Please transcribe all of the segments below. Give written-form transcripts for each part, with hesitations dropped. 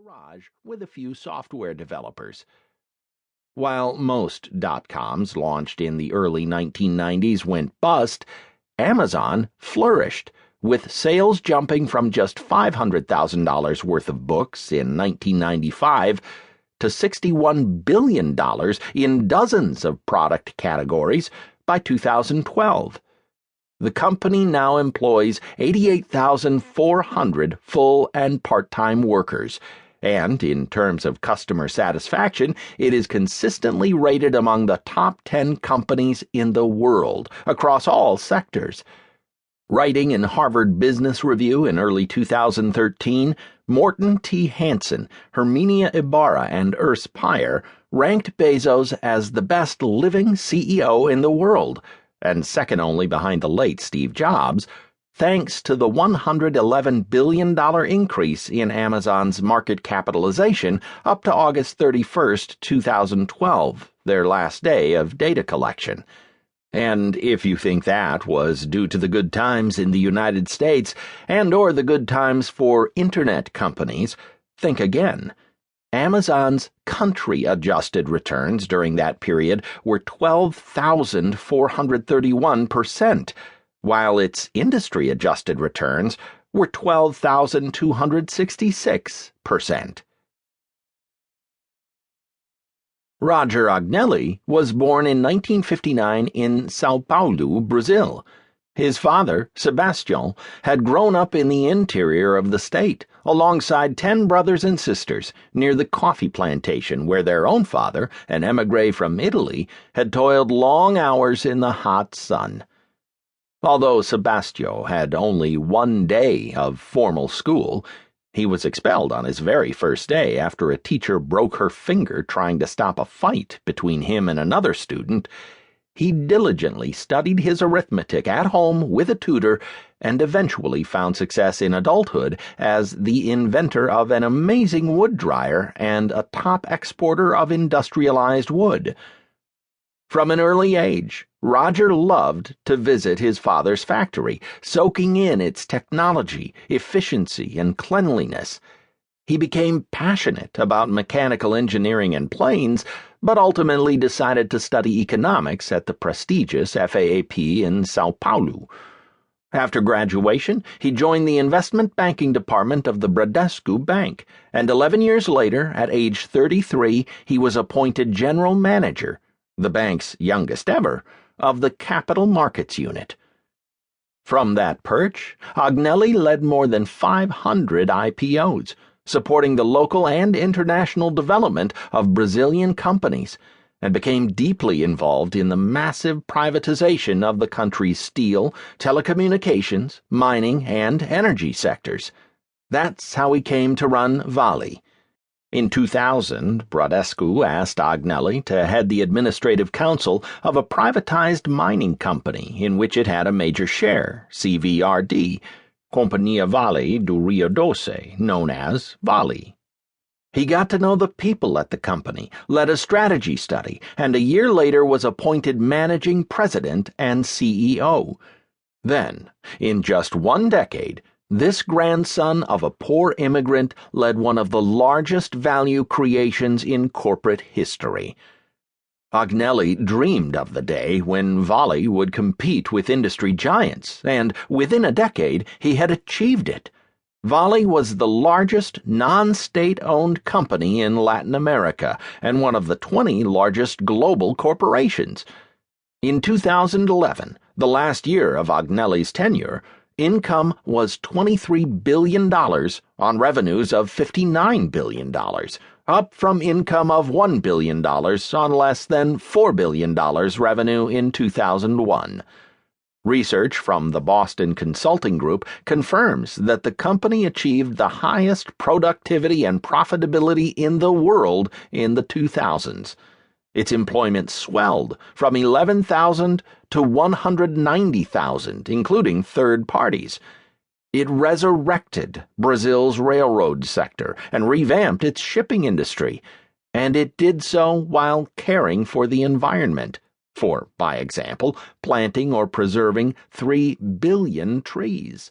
garage with a few software developers. While most dot-coms launched in the early 1990s went bust, Amazon flourished, with sales jumping from just $500,000 worth of books in 1995 to $61 billion in dozens of product categories by 2012. The company now employs 88,400 full and part-time workers, and in terms of customer satisfaction, it is consistently rated among the top 10 companies in the world across all sectors. Writing in Harvard Business Review in early 2013, Morton T. Hansen, Herminia Ibarra, and Urs Peyer ranked Bezos as the best living CEO in the world, and second only behind the late Steve Jobs, thanks to the $111 billion increase in Amazon's market capitalization up to August 31, 2012, their last day of data collection. And if you think that was due to the good times in the United States and/or the good times for internet companies, think again. Amazon's country-adjusted returns during that period were 12,431%, while its industry-adjusted returns were 12,266%. Roger Agnelli was born in 1959 in São Paulo, Brazil. His father, Sebastião, had grown up in the interior of the state, alongside 10 brothers and sisters, near the coffee plantation where their own father, an émigré from Italy, had toiled long hours in the hot sun. Although Sebastião had only one day of formal school, he was expelled on his very first day after a teacher broke her finger trying to stop a fight between him and another student. He diligently studied his arithmetic at home with a tutor and eventually found success in adulthood as the inventor of an amazing wood dryer and a top exporter of industrialized wood. From an early age, Roger loved to visit his father's factory, soaking in its technology, efficiency, and cleanliness. He became passionate about mechanical engineering and planes, but ultimately decided to study economics at the prestigious FAAP in São Paulo. After graduation, he joined the investment banking department of the Bradesco Bank, and 11 years later, at age 33, he was appointed general manager, the bank's youngest ever, of the capital markets unit. From that perch, Agnelli led more than 500 IPOs, supporting the local and international development of Brazilian companies, and became deeply involved in the massive privatization of the country's steel, telecommunications, mining, and energy sectors. That's how he came to run Vale. In 2000, Bradesco asked Agnelli to head the administrative council of a privatized mining company in which it had a major share, CVRD, Companhia Vale do Rio Doce, known as Vale. He got to know the people at the company, led a strategy study, and a year later was appointed managing president and CEO. Then, in just one decade, this grandson of a poor immigrant led one of the largest value creations in corporate history. Agnelli dreamed of the day when Vale would compete with industry giants, and within a decade he had achieved it. Vale was the largest non-state-owned company in Latin America and one of the 20 largest global corporations. In 2011, the last year of Agnelli's tenure, income was $23 billion on revenues of $59 billion, up from income of $1 billion on less than $4 billion revenue in 2001. Research from the Boston Consulting Group confirms that the company achieved the highest productivity and profitability in the world in the 2000s. Its employment swelled from 11,000 to 190,000, including third parties. It resurrected Brazil's railroad sector and revamped its shipping industry, and it did so while caring for the environment, for, by example, planting or preserving 3 billion trees.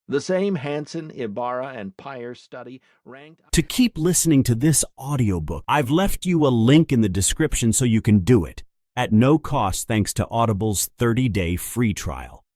The same Hansen, Ibarra, and Peyer study ranked... To keep listening to this audiobook, I've left you a link in the description so you can do it, at no cost thanks to Audible's 30-day free trial.